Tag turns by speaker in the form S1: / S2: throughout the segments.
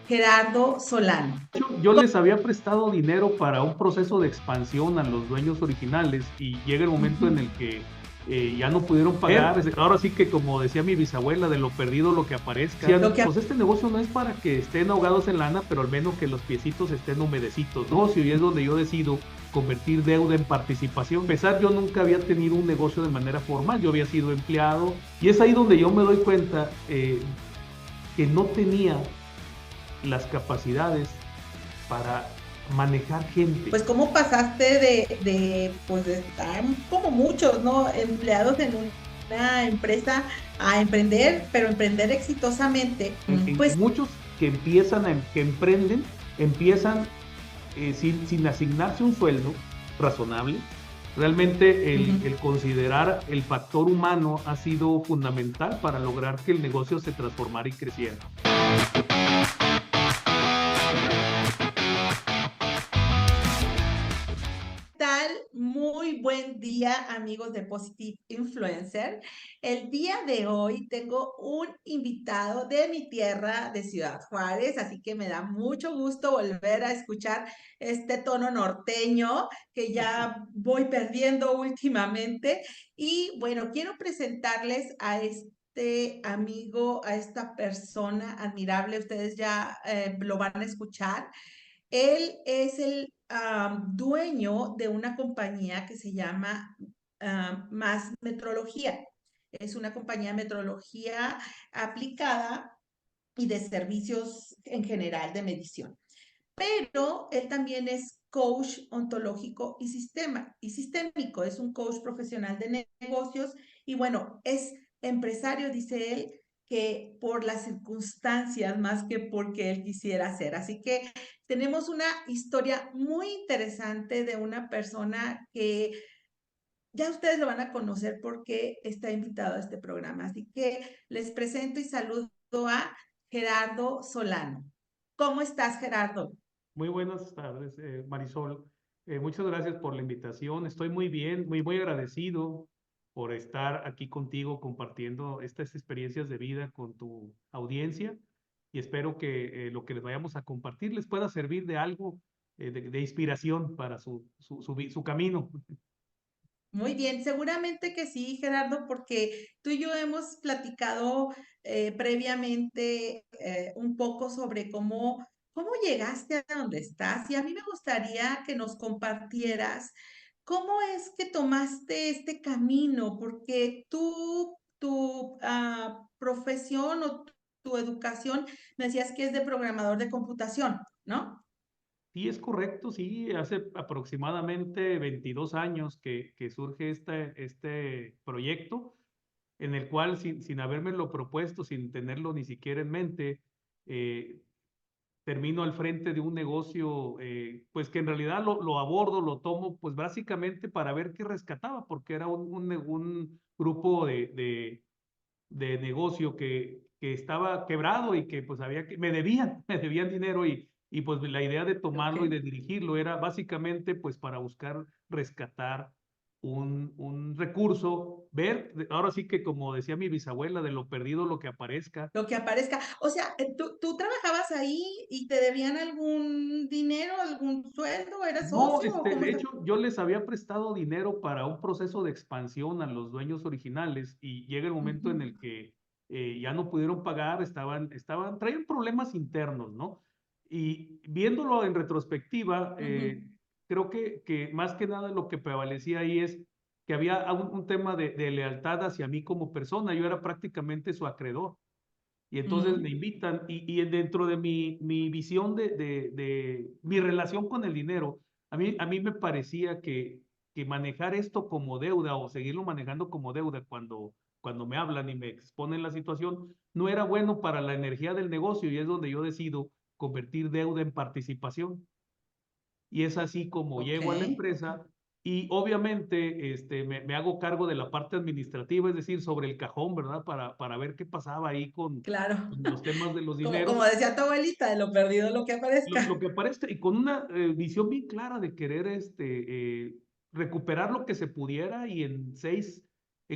S1: Gerardo Solano.
S2: Yo les había prestado dinero para un proceso de expansión a los dueños originales y llega el momento en el que ya no pudieron pagar. Ahora sí que, como decía mi bisabuela, de lo perdido lo que aparezca. Pues este negocio no es para que estén ahogados en lana, pero al menos que los piecitos estén humedecitos, ¿no? Y es donde yo decido convertir deuda en participación. A pesar, yo nunca había tenido un negocio de manera formal, yo había sido empleado y es ahí donde yo me doy cuenta que no tenía las capacidades para manejar gente.
S1: Pues cómo pasaste pues de estar como muchos, ¿no? Empleados en una empresa a emprender, pero emprender exitosamente. Pues
S2: Muchos que que emprenden, empiezan sin asignarse un sueldo razonable. Realmente el considerar el factor humano ha sido fundamental para lograr que el negocio se transformara y creciera.
S1: tal? Muy buen día, amigos de Positive Influencer. El día de hoy tengo un invitado de mi tierra, de Ciudad Juárez, así que me da mucho gusto volver a escuchar este tono norteño que ya voy perdiendo últimamente. Y bueno, quiero presentarles a este amigo, a esta persona admirable. Ustedes ya lo van a escuchar. Él es el dueño de una compañía que se llama Más Metrología. Es una compañía de metrología aplicada y de servicios en general de medición. Pero él también es coach ontológico y sistémico. Es un coach profesional de negocios y bueno, es empresario, dice él, que por las circunstancias más que porque él quisiera hacer. Así que tenemos una historia muy interesante de una persona que ya ustedes lo van a conocer porque está invitado a este programa. Así que les presento y saludo a Gerardo Solano. ¿Cómo estás, Gerardo?
S2: Muy buenas tardes, Marisol. Muchas gracias por la invitación. Estoy muy bien, muy agradecido por estar aquí contigo compartiendo estas experiencias de vida con tu audiencia y espero que lo que les vayamos a compartir les pueda servir de algo, de inspiración para su camino.
S1: Muy bien, seguramente que sí, Gerardo, porque tú y yo hemos platicado previamente un poco sobre cómo llegaste a donde estás y a mí me gustaría que nos compartieras cómo es que tomaste este camino, porque tu profesión o tu educación me decías que es de programador de computación, ¿no?
S2: Sí, es correcto, sí, hace aproximadamente 22 años que surge este proyecto en el cual sin habérmelo propuesto, sin tenerlo ni siquiera en mente, eh, termino al frente de un negocio, pues que en realidad lo abordo, lo tomo, pues básicamente para ver qué rescataba, porque era un grupo de negocio que estaba quebrado y que pues había que, me debían dinero y pues la idea de tomarlo y
S1: Ok.
S2: de dirigirlo era básicamente pues para buscar rescatar un recurso, ver, ahora sí que como decía mi bisabuela, de lo perdido lo que aparezca.
S1: Lo que aparezca. O sea, ¿tú trabajabas ahí y te debían algún dinero, algún sueldo? ¿Eras
S2: No,
S1: socio o cómo
S2: de
S1: está?
S2: hecho, yo les había prestado dinero para un proceso de expansión a los dueños originales y llega el momento en
S1: Ujú,
S2: el que ya no pudieron pagar, traían problemas internos, ¿no? Y viéndolo en retrospectiva,
S1: ujú.
S2: creo que más que nada lo que prevalecía ahí es que había un tema de lealtad hacia mí como persona, yo era prácticamente su acreedor. Y entonces me
S1: Mm,
S2: invitan y dentro de mi visión de mi relación con el dinero, a mí me parecía que manejar esto como deuda o seguirlo manejando como deuda cuando me hablan y me exponen la situación, no era bueno para la energía del negocio y es donde yo decido convertir deuda en participación. Y es así como
S1: ok,
S2: llego a la
S1: ok.
S2: empresa y obviamente me hago cargo de la parte administrativa, es decir, sobre el cajón, ¿verdad? Para ver qué pasaba ahí
S1: Claro.
S2: con los temas de los
S1: Como
S2: dineros,
S1: decía tu abuelita, de lo perdido lo que
S2: lo
S1: aparezca.
S2: que aparezca y con una visión bien clara de querer recuperar lo que se pudiera y en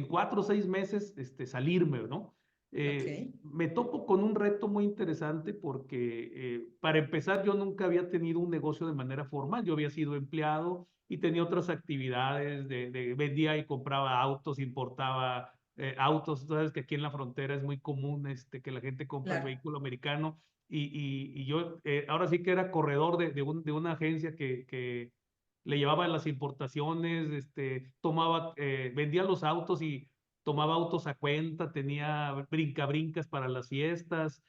S2: 4 o 6 meses salirme, ¿no?
S1: Ok,
S2: Me topo con un reto muy interesante porque, para empezar, yo nunca había tenido un negocio de manera formal. Yo había sido empleado y tenía otras actividades vendía y compraba autos, importaba autos. Sabes que aquí en la frontera es muy común que la gente compra el
S1: claro,
S2: vehículo americano y yo ahora sí que era corredor de una agencia que le llevaba las importaciones, vendía los autos y tomaba autos a cuenta, tenía brincabrincas para las fiestas,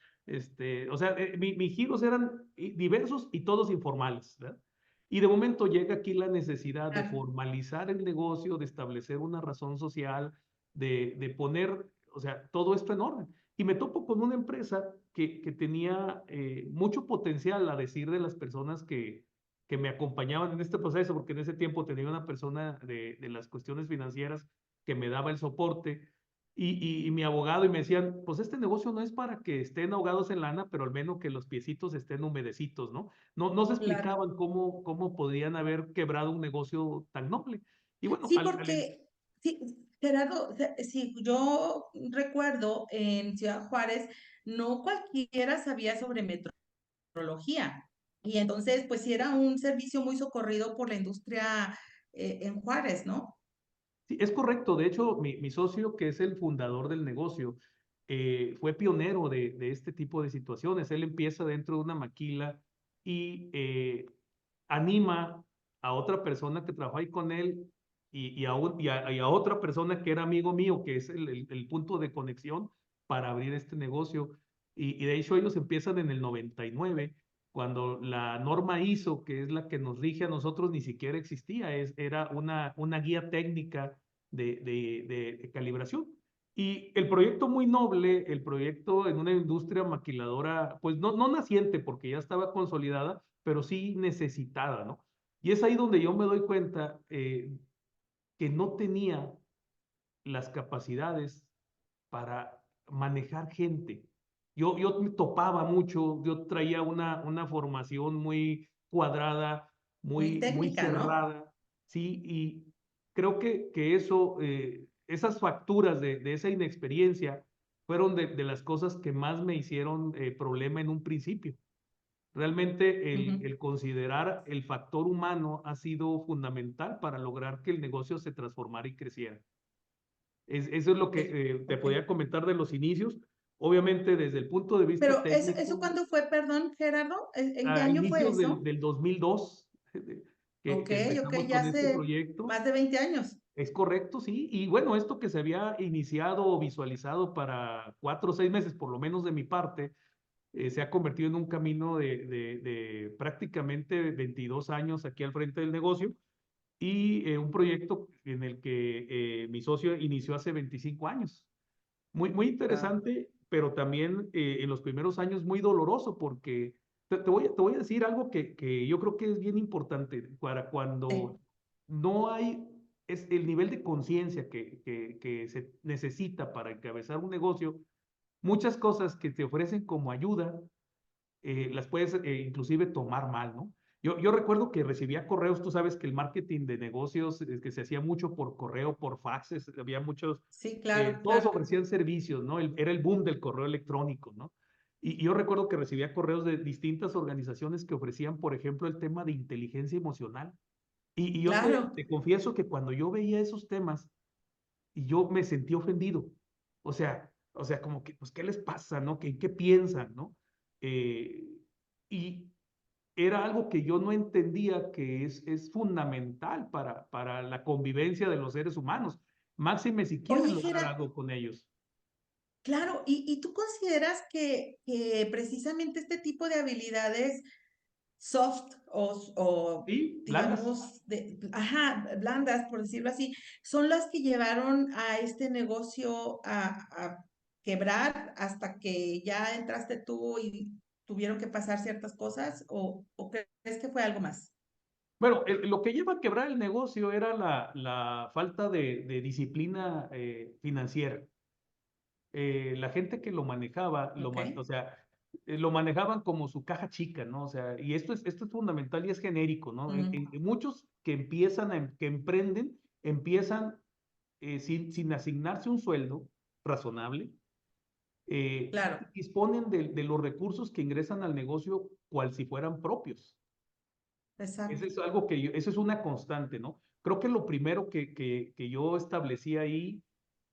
S2: o sea, mis giros eran diversos y todos informales, ¿verdad? Y de momento llega aquí la necesidad de
S1: claro,
S2: formalizar el negocio, de establecer una razón social, de poner, o sea, todo esto en orden. Y me topo con una empresa que tenía mucho potencial, a decir de las personas que me acompañaban en este proceso, porque en ese tiempo tenía una persona de las cuestiones financieras que me daba el soporte y mi abogado y me decían, pues este negocio no es para que estén ahogados en lana, pero al menos que los piecitos estén humedecitos, ¿no? No se
S1: claro.
S2: explicaban cómo podían haber quebrado un negocio tan noble. Y bueno,
S1: Sí, porque, sí, Gerardo, si yo recuerdo en Ciudad Juárez, no cualquiera sabía sobre metrología. Y entonces, pues sí era un servicio muy socorrido por la industria en Juárez, ¿no?
S2: sí, es correcto. De hecho, mi socio, que es el fundador del negocio, fue pionero de este tipo de situaciones. Él empieza dentro de una maquila y anima a otra persona que trabaja ahí con él y a otra persona que era amigo mío, que es el punto de conexión para abrir este negocio. Y de hecho ellos empiezan en el 99 cuando la norma ISO, que es la que nos rige a nosotros, ni siquiera existía, era una guía técnica de calibración. Y el proyecto muy noble, el proyecto en una industria maquiladora, pues no naciente porque ya estaba consolidada, pero sí necesitada, ¿no? Y es ahí donde yo me doy cuenta que no tenía las capacidades para manejar gente. Yo me topaba mucho, yo traía una formación muy cuadrada,
S1: Muy
S2: muy
S1: técnica, ¿no?
S2: cerrada, ¿sí? Y creo que eso, esas facturas de esa inexperiencia fueron de las cosas que más me hicieron problema en un principio. Realmente
S1: Ujú.
S2: el considerar el factor humano ha sido fundamental para lograr que el negocio se transformara y creciera. Eso es lo que te
S1: Ok.
S2: podía comentar de los inicios. Obviamente, desde el punto de vista
S1: Pero eso
S2: técnico,
S1: ¿cuándo fue, perdón, Gerardo? ¿En qué
S2: a
S1: año fue
S2: inicios
S1: eso?
S2: del 2002,
S1: Ok,
S2: que
S1: ok,
S2: empezamos
S1: ya
S2: con este
S1: hace
S2: proyecto.
S1: más de 20 años.
S2: Es correcto, sí. Y bueno, esto que se había iniciado o visualizado para 4 o 6 meses, por lo menos de mi parte, se ha convertido en un camino de prácticamente 22 años aquí al frente del negocio y un proyecto en el que mi socio inició hace 25 años. Muy
S1: Wow.
S2: interesante, pero también en los primeros años muy doloroso porque te voy a decir algo que yo creo que es bien importante para cuando
S1: Sí.
S2: no hay es el nivel de conciencia que se necesita para encabezar un negocio. Muchas cosas que te ofrecen como ayuda las puedes inclusive tomar mal, ¿no? Yo recuerdo que recibía correos, tú sabes que el marketing de negocios que se hacía mucho por correo, por faxes, había muchos,
S1: Sí, claro,
S2: todos
S1: claro.
S2: ofrecían servicios, ¿no? Era el boom del correo electrónico, ¿no? Y yo recuerdo que recibía correos de distintas organizaciones que ofrecían, por ejemplo, el tema de inteligencia emocional. Y yo te,
S1: Claro.
S2: te confieso que cuando yo veía esos temas, y yo me sentí ofendido. O sea, como que, pues, ¿qué les pasa, no? ¿Qué piensan, no? Eh, y era algo que yo no entendía que es fundamental para la convivencia de los seres humanos. Máxime si quieres
S1: Oye,
S2: lograr
S1: Gera,
S2: algo con ellos.
S1: claro, ¿y tú consideras que precisamente este tipo de habilidades soft
S2: Sí, blandas.
S1: digamos, ajá, blandas, por decirlo así, son las que llevaron a este negocio a quebrar hasta que ya entraste tú y tuvieron que pasar ciertas cosas? ¿O crees que fue algo más?
S2: Bueno, lo que lleva a quebrar el negocio era la falta de disciplina financiera. La gente que lo manejaba,
S1: Ok.
S2: o sea, lo manejaban como su caja chica, ¿no? O sea, y esto es fundamental y es genérico, ¿no?
S1: Ujú.
S2: Muchos que que emprenden, empiezan sin asignarse un sueldo razonable,
S1: claro,
S2: disponen de los recursos que ingresan al negocio cual si fueran propios. Ese
S1: exacto.
S2: es algo que eso es una constante, ¿no? Creo que lo primero que yo establecí ahí,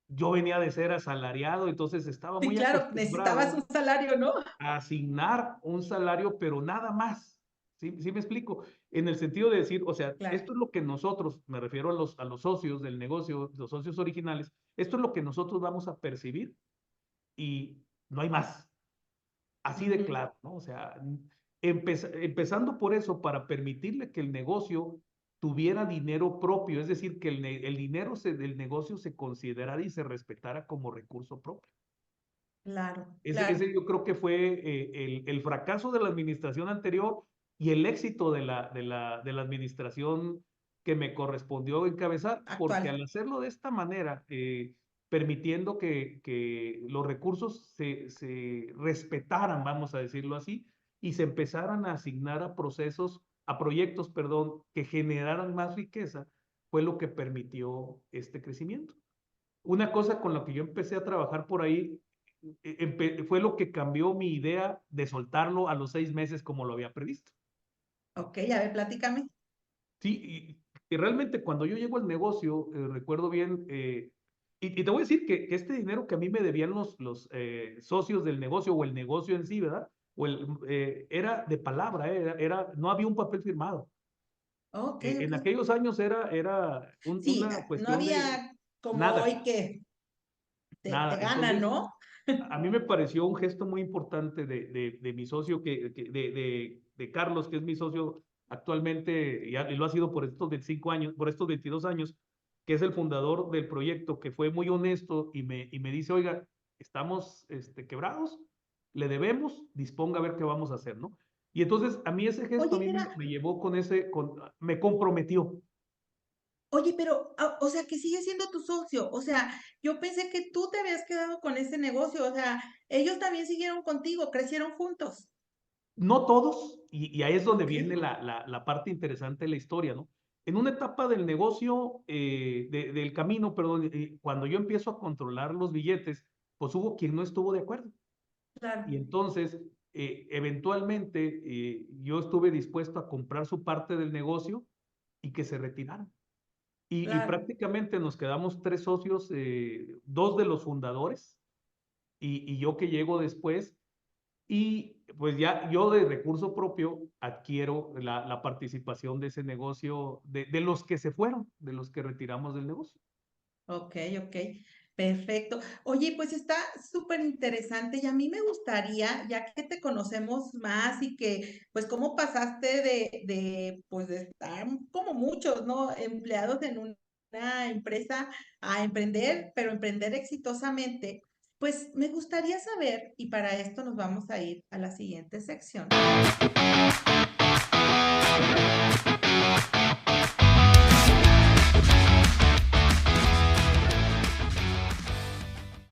S2: yo venía de ser asalariado, entonces estaba
S1: Sí,
S2: muy
S1: claro, necesitabas
S2: acostumbrado
S1: un salario, ¿no?
S2: a asignar un salario, pero nada más. ¿Sí, sí me explico? En el sentido de decir, o sea,
S1: Claro.
S2: esto es lo que nosotros, me refiero a los socios del negocio, los socios originales, esto es lo que nosotros vamos a percibir y no hay más. Así de
S1: Ujú,
S2: claro, ¿no? O sea, empezando por eso, para permitirle que el negocio tuviera dinero propio, es decir, que el dinero del negocio se considerara y se respetara como recurso propio.
S1: claro, claro.
S2: Ese yo creo que fue el fracaso de la administración anterior y el éxito de la administración que me correspondió encabezar, porque
S1: Actual.
S2: al hacerlo de esta manera, permitiendo que los recursos se respetaran, vamos a decirlo así, y se empezaran a asignar a a proyectos, perdón, que generaran más riqueza, fue lo que permitió este crecimiento. Una cosa con la que yo empecé a trabajar por ahí fue lo que cambió mi idea de soltarlo a los 6 meses como lo había previsto.
S1: Ok, a ver, platícame.
S2: Sí, y realmente cuando yo llego al negocio, recuerdo bien, y te voy a decir que este dinero que a mí me debían los socios del negocio o el negocio en sí, ¿verdad? Era de palabra, no había un papel firmado.
S1: Ok,
S2: En
S1: ok.
S2: aquellos años era
S1: Sí,
S2: una
S1: no
S2: cuestión de
S1: había como
S2: nada,
S1: hoy que te
S2: nada.
S1: ganan,
S2: Entonces,
S1: ¿no?
S2: a mí me pareció un gesto muy importante de mi socio, de Carlos, que es mi socio actualmente, y lo ha sido por estos 25 años, por estos 22 años, que es el fundador del proyecto, que fue muy honesto y me dice, oiga, estamos quebrados, le debemos, disponga a ver qué vamos a hacer, ¿no? Y entonces a mí ese gesto a
S1: Oye,
S2: mí
S1: era,
S2: me llevó me comprometió.
S1: oye, pero, o sea, que sigue siendo tu socio. O sea, yo pensé que tú te habías quedado con ese negocio. O sea, ellos también siguieron contigo, crecieron juntos.
S2: No todos, y ahí es donde
S1: Ok,
S2: viene la parte interesante de la historia, ¿no? En una etapa del negocio, del camino, perdón, cuando yo empiezo a controlar los billetes, pues hubo quien no estuvo de acuerdo.
S1: claro,
S2: Y entonces, eventualmente, yo estuve dispuesto a comprar su parte del negocio y que se retiraran. Y
S1: claro.
S2: prácticamente nos quedamos tres socios, dos de los fundadores y yo que llego después, y pues ya yo de recurso propio adquiero la participación de ese negocio, de los que se fueron, de los que retiramos del negocio.
S1: Ok, ok, perfecto. Oye, pues está súper interesante y a mí me gustaría, ya que te conocemos más y que, pues, cómo pasaste pues, de estar como muchos, ¿no? Empleados en una empresa a emprender, pero emprender exitosamente, pues me gustaría saber, y para esto nos vamos a ir a la siguiente sección.